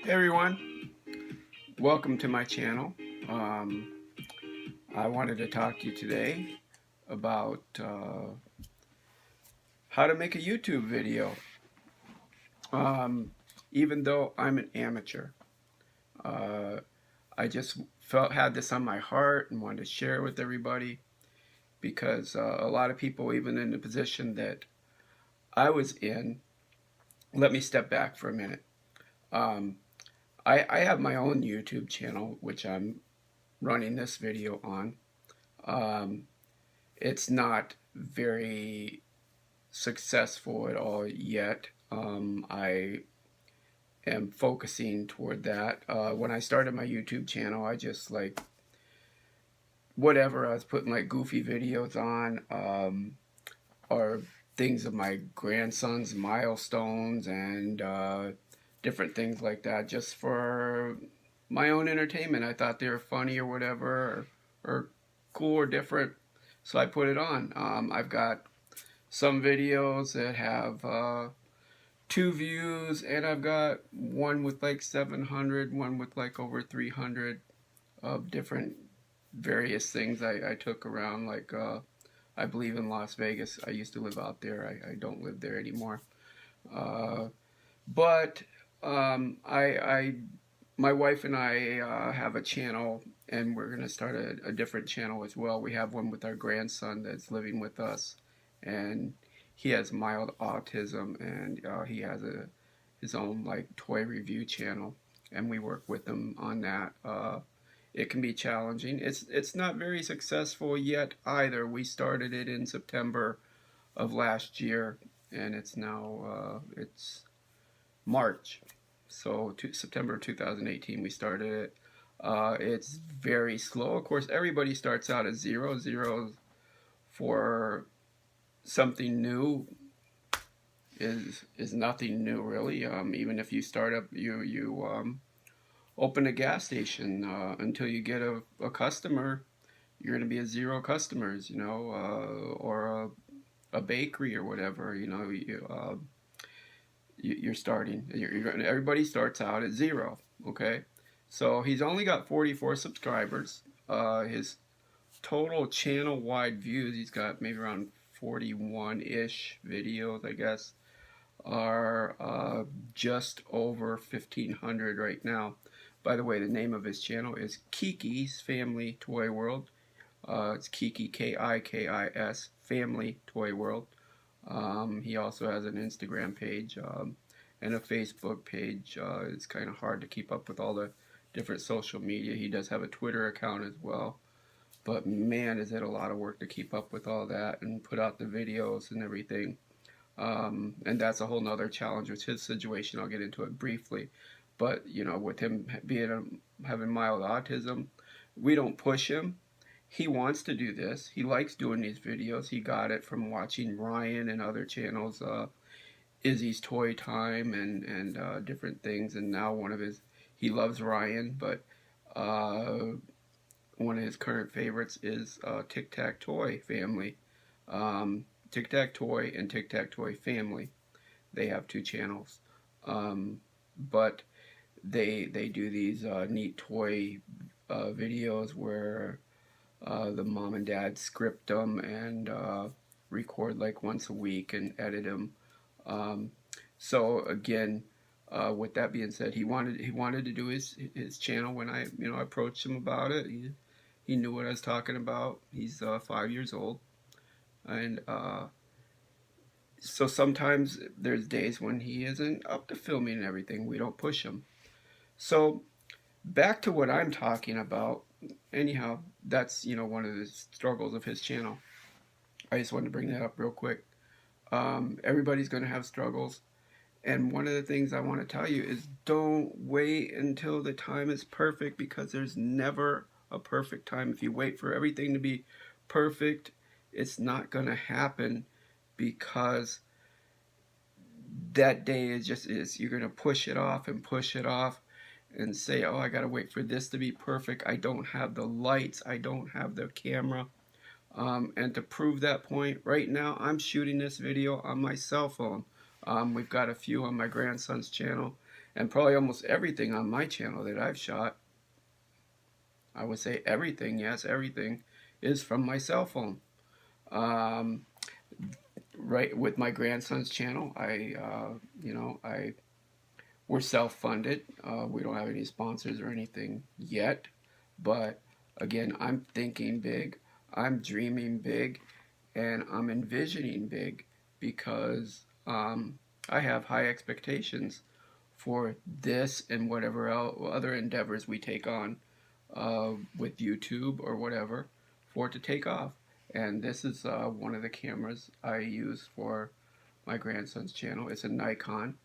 Hey everyone, welcome to my channel. I wanted to talk to you today about how to make a YouTube video. Um, Even though I'm an amateur, uh, I just had this on my heart and wanted to share it with everybody because a lot of people, even in the position that I was in, let me step back for a minute. Um, I have my own YouTube channel, which I'm running this video on. Um, it's not very successful at all yet. I am focusing toward that. When I started my YouTube channel, I just like whatever. I was putting like goofy videos on, or things of my grandson's milestones and different things like that, just for my own entertainment. I thought they were funny or whatever, or cool or different, so I put it on. I've got some videos that have 2 views, and I've got one with like 700, one with like over 300 of different various things I took around. Like I believe in Las Vegas. I used to live out there. I don't live there anymore. Uh, but I my wife and I have a channel, and we're gonna start a different channel as well. We have one with our grandson that's living with us, and he has mild autism, and he has his own like toy review channel, and we work with him on that. It can be challenging. It's not very successful yet either. We started it in September of last year, and it's now it's March. So September 2018 we started it. It's very slow. Of course, everybody starts out at zero. Zero for something new is nothing new really. Even if you start up, you open a gas station, until you get a customer, you're going to be at zero customers, or a bakery or whatever. You're starting. Everybody starts out at zero. Okay, so he's only got 44 subscribers. His total channel-wide views, he's got maybe around 41-ish videos, I guess, are just over 1,500 right now. By the way, the name of his channel is Kiki's Family Toy World. It's Kiki, Kikis, Family Toy World. He also has an Instagram page, and a Facebook page. It's kind of hard to keep up with all the different social media. He does have a Twitter account as well. But man, is it a lot of work to keep up with all that and put out the videos and everything. And that's a whole nother challenge with his situation. I'll get into it briefly. But, with him having mild autism, we don't push him. He wants to do this. He likes doing these videos. He got it from watching Ryan and other channels, Izzy's Toy Time and different things. And now he loves Ryan, but one of his current favorites is Tic Tac Toy Family. Tic Tac Toy and Tic Tac Toy Family. They have two channels, but they do these neat toy videos where the mom and dad script them and record like once a week and edit them. So again, with that being said, he wanted to do his channel. When I approached him about it, he knew what I was talking about. He's 5 years old, and so sometimes there's days when he isn't up to filming and everything. We don't push him. So back to what I'm talking about. Anyhow, that's one of the struggles of his channel. I just wanted to bring that up real quick. Everybody's going to have struggles. And one of the things I want to tell you is don't wait until the time is perfect, because there's never a perfect time. If you wait for everything to be perfect, it's not going to happen, because that day you're going to push it off and push it off and say, oh, I got to wait for this to be perfect. I don't have the lights. I don't have the camera. And to prove that point, right now I'm shooting this video on my cell phone. We've got a few on my grandson's channel, And probably almost everything on my channel that I've shot, I would say everything, yes, everything, is from my cell phone. Um, right, with my grandson's channel, we're self-funded. We don't have any sponsors or anything yet, but again, I'm thinking big, I'm dreaming big, and I'm envisioning big because I have high expectations for this and whatever other endeavors we take on with YouTube or whatever for it to take off. And this is one of the cameras I use for my grandson's channel. It's a Nikon.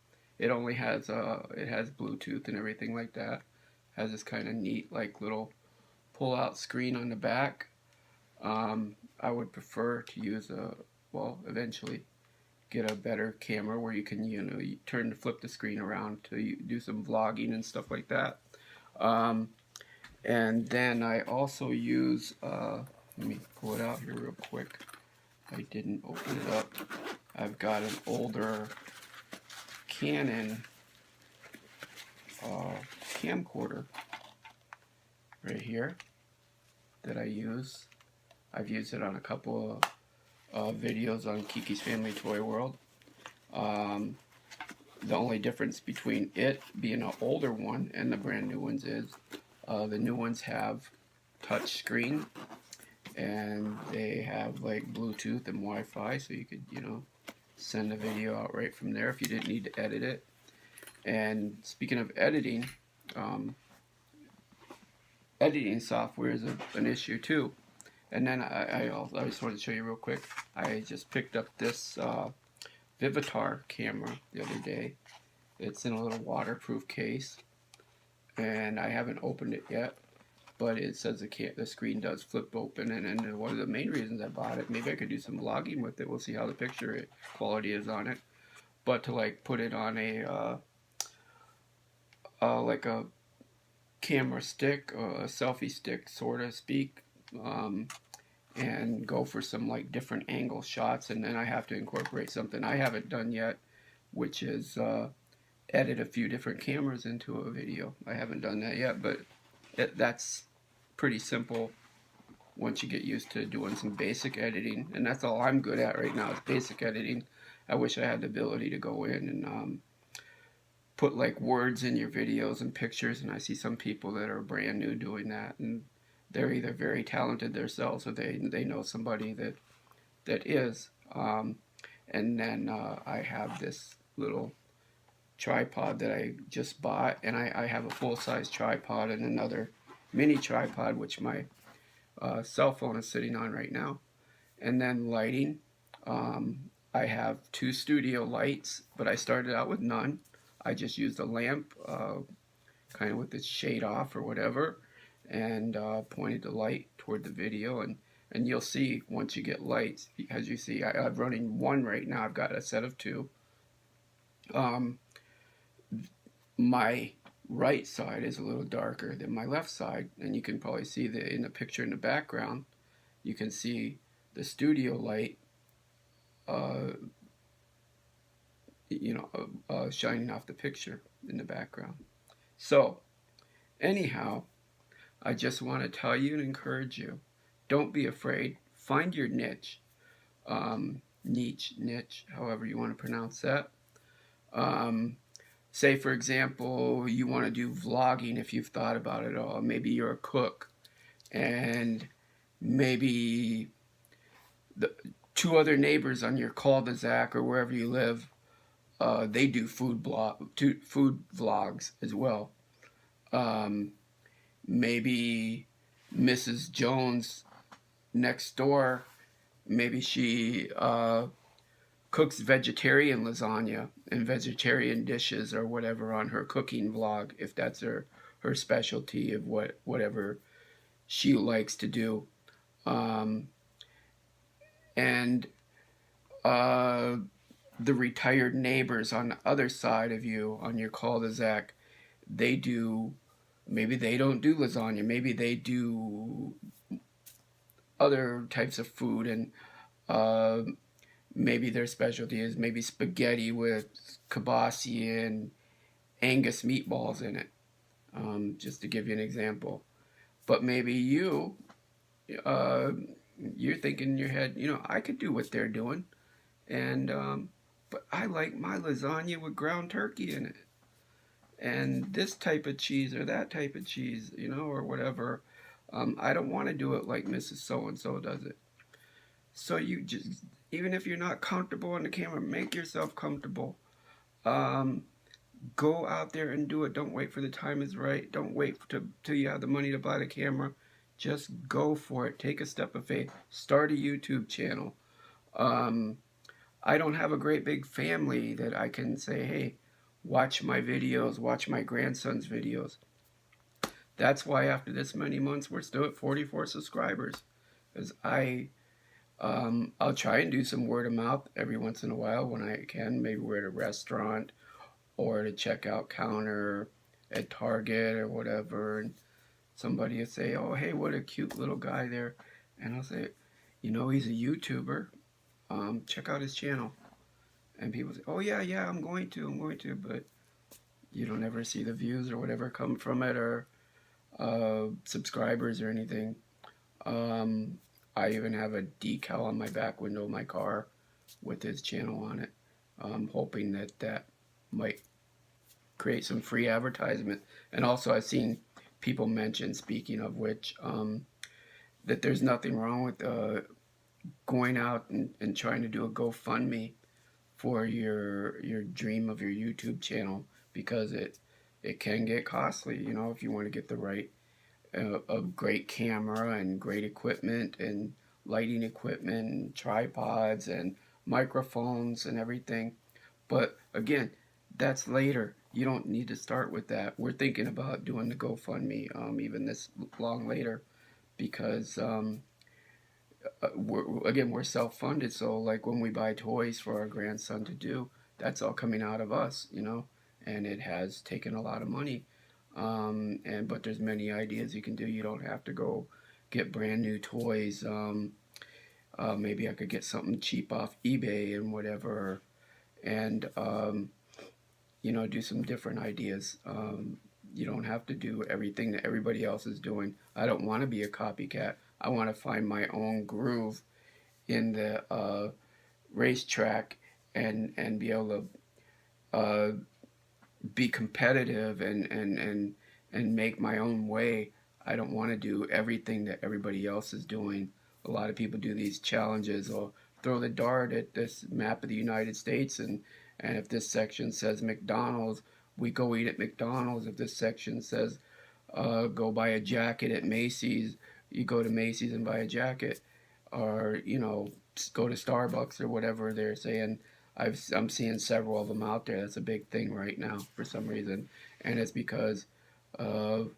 It only has it has Bluetooth and everything like that. Has this kind of neat like little pull-out screen on the back. I would prefer to use eventually get a better camera where you can, you flip the screen around to do some vlogging and stuff like that. And then I also use, let me pull it out here real quick. I didn't open it up. I've got an older Canon camcorder right here that I use. I've used it on a couple of videos on Kiki's Family Toy World. The only difference between it being an older one and the brand new ones is the new ones have touch screen and they have like Bluetooth and Wi-Fi, so you could, send a video out right from there if you didn't need to edit it. And speaking of editing, editing software is an issue too. And then I just wanted to show you real quick. I just picked up this Vivitar camera the other day. It's in a little waterproof case, and I haven't opened it yet. But it says the screen does flip open, and one of the main reasons I bought it, maybe I could do some vlogging with it. We'll see how the picture quality is on it. But to like put it on a like a camera stick, a selfie stick, so to speak. And go for some like different angle shots, and then I have to incorporate something I haven't done yet, which is edit a few different cameras into a video. I haven't done that yet, but that's pretty simple once you get used to doing some basic editing, and that's all I'm good at right now is basic editing. I wish I had the ability to go in and put like words in your videos and pictures, and I see some people that are brand new doing that, and they're either very talented themselves or they know somebody that is. And then I have this little tripod that I just bought, and I have a full-size tripod and another mini tripod, which my cell phone is sitting on right now. And then lighting, I have 2 studio lights, but I started out with none. I just used a lamp, kind of with its shade off or whatever, and pointed the light toward the video, and you'll see once you get lights, as you see I'm running 1 right now. I've got a set of 2. My right side is a little darker than my left side, and you can probably see in the picture in the background, you can see the studio light shining off the picture in the background. So anyhow, I just want to tell you and encourage you, don't be afraid. Find your niche, niche, however you want to pronounce that. Say, for example, you want to do vlogging if you've thought about it all. Maybe you're a cook, and maybe the 2 other neighbors on your cul-de-sac or wherever you live, they do food vlogs as well. Maybe Mrs. Jones next door, maybe she cooks vegetarian lasagna and vegetarian dishes or whatever on her cooking vlog, if that's her specialty of whatever she likes to do. And the retired neighbors on the other side of you, on your cul-de-sac, maybe they don't do lasagna, maybe they do other types of food, and maybe their specialty is maybe spaghetti with kibasi Angus meatballs in it, just to give you an example. But maybe uh, you're thinking in your head, I could do what they're doing, and but I like my lasagna with ground turkey in it, and this type of cheese or that type of cheese, or whatever. I don't want to do it like Mrs. So and so does it. So you just, even if you're not comfortable on the camera, make yourself comfortable. Um, Go out there and do it. Don't wait for the time is right. Don't wait till you have the money to buy the camera. Just go for it. Take a step of faith. Start a YouTube channel. Um, I don't have a great big family that I can say, hey, watch my videos, watch my grandson's videos. That's why after this many months, we're still at 44 subscribers. Because I'll try and do some word of mouth every once in a while when I can. Maybe we're at a restaurant or at a checkout counter at Target or whatever, and somebody will say, oh, hey, what a cute little guy there. And I'll say, he's a YouTuber. Check out his channel. And people say, oh, yeah, I'm going to. But you don't ever see the views or whatever come from it, or subscribers or anything. I even have a decal on my back window of my car with his channel on it. Hoping that might create some free advertisement. And also I've seen people mention, speaking of which, that there's nothing wrong with going out and trying to do a GoFundMe for your dream of your YouTube channel, because it can get costly, if you want to get the right a great camera and great equipment and lighting equipment and tripods and microphones and everything. But again, that's later. You don't need to start with that. We're thinking about doing the GoFundMe even this long later, because we're self-funded. So like when we buy toys for our grandson to do, that's all coming out of us, and it has taken a lot of money. But there's many ideas you can do. You don't have to go get brand new toys. Maybe I could get something cheap off eBay and whatever, and do some different ideas. You don't have to do everything that everybody else is doing. I don't want to be a copycat. I want to find my own groove in the racetrack, and be able to be competitive and make my own way. I don't want to do everything that everybody else is doing. A lot of people do these challenges, or throw the dart at this map of the United States, and if this section says McDonald's, we go eat at McDonald's. If this section says go buy a jacket at Macy's, you go to Macy's and buy a jacket, or go to Starbucks or whatever they're saying. I'm seeing several of them out there. That's a big thing right now for some reason, and it's because of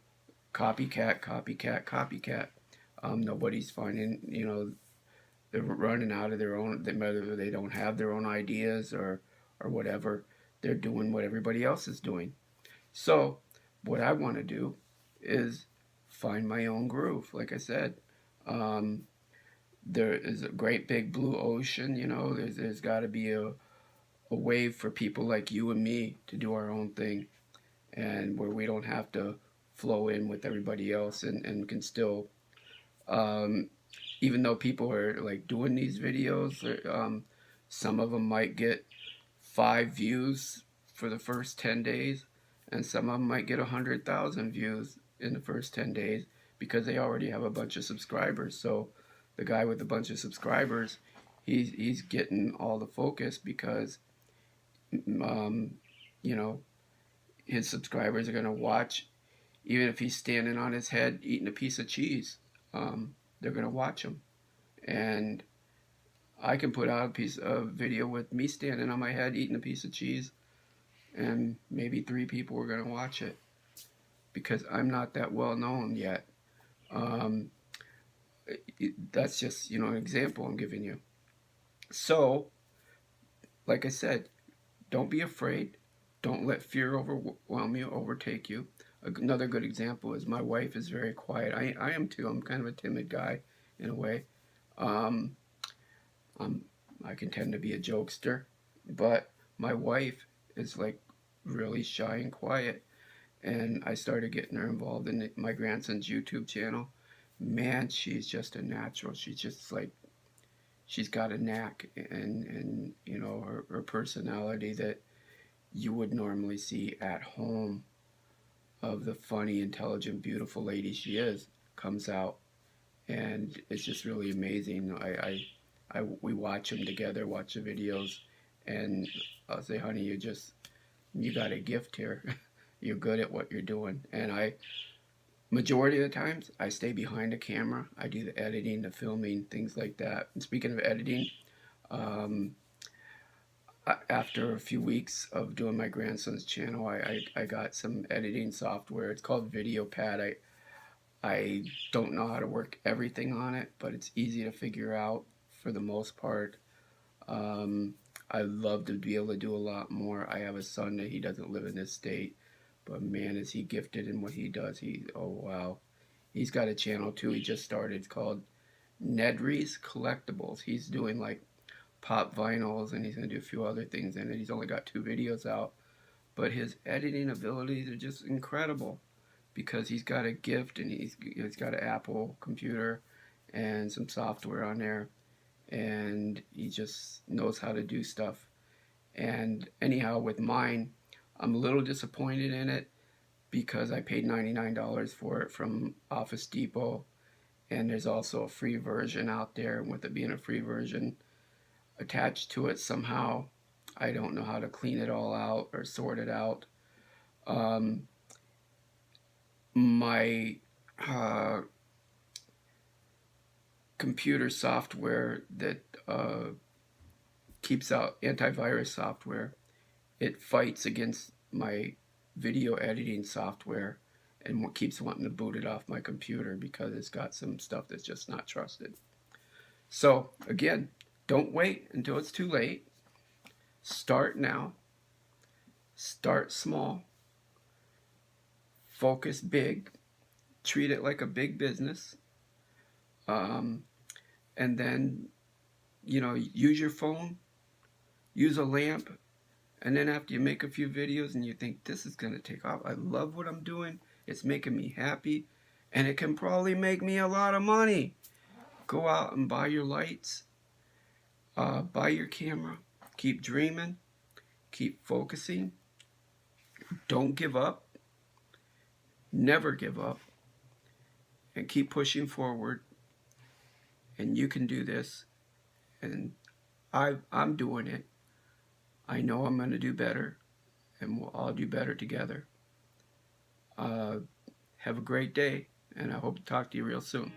copycat. Nobody's finding, they're running out of their own. Whether they don't have their own ideas or whatever, they're doing what everybody else is doing. So what I want to do is find my own groove. Like I said, there is a great big blue ocean. There's got to be a way for people like you and me to do our own thing, and where we don't have to flow in with everybody else, and can still, even though people are like doing these videos, some of them might get 5 views for the first 10 days, and some of them might get 100,000 views in the first 10 days, because they already have a bunch of subscribers. So the guy with a bunch of subscribers, he's getting all the focus, because his subscribers are going to watch, even if he's standing on his head eating a piece of cheese. They're going to watch him. And I can put out a piece of video with me standing on my head eating a piece of cheese, and maybe 3 people are going to watch it, because I'm not that well known yet. That's just, an example I'm giving you. So, like I said, don't be afraid. Don't let fear overwhelm you, overtake you. Another good example is my wife is very quiet. I am too. I'm kind of a timid guy in a way. I can tend to be a jokester, but my wife is like really shy and quiet. And I started getting her involved in my grandson's YouTube channel. Man, she's just a natural. She's just like, she's got a knack and you know, her personality that you would normally see at home, of the funny, intelligent, beautiful lady she is, comes out, and it's just really amazing. We watch them together, watch the videos, and I'll say, honey, you got a gift here. You're good at what you're doing. And majority of the times, I stay behind the camera. I do the editing, the filming, things like that. And speaking of editing, um, after a few weeks of doing my grandson's channel, I got some editing software. It's called VideoPad. I don't know how to work everything on it, but it's easy to figure out for the most part. Um, I love to be able to do a lot more. I have a son that he doesn't live in this state, but man, is he gifted in what he does. Oh wow. He's got a channel too. He just started. It's called Nedry's Collectibles. He's doing like pop vinyls, and he's going to do a few other things in it. He's only got 2 videos out, but his editing abilities are just incredible because he's got a gift, and he's got an Apple computer and some software on there, and he just knows how to do stuff. And anyhow, with mine, I'm a little disappointed in it because I paid $99 for it from Office Depot, and there's also a free version out there. And with it being a free version attached to it somehow, I don't know how to clean it all out or sort it out. My computer software that keeps out antivirus software, it fights against my video editing software and keeps wanting to boot it off my computer because it's got some stuff that's just not trusted. So again, don't wait until it's too late. Start now. Start small. Focus big. Treat it like a big business. And then, you know, use your phone. Use a lamp. And then after you make a few videos and you think, this is going to take off. I love what I'm doing. It's making me happy. And it can probably make me a lot of money. Go out and buy your lights. Buy your camera. Keep dreaming. Keep focusing. Don't give up. Never give up. And keep pushing forward. And you can do this. And I'm doing it. I know I'm going to do better. And we'll all do better together. Have a great day. And I hope to talk to you real soon.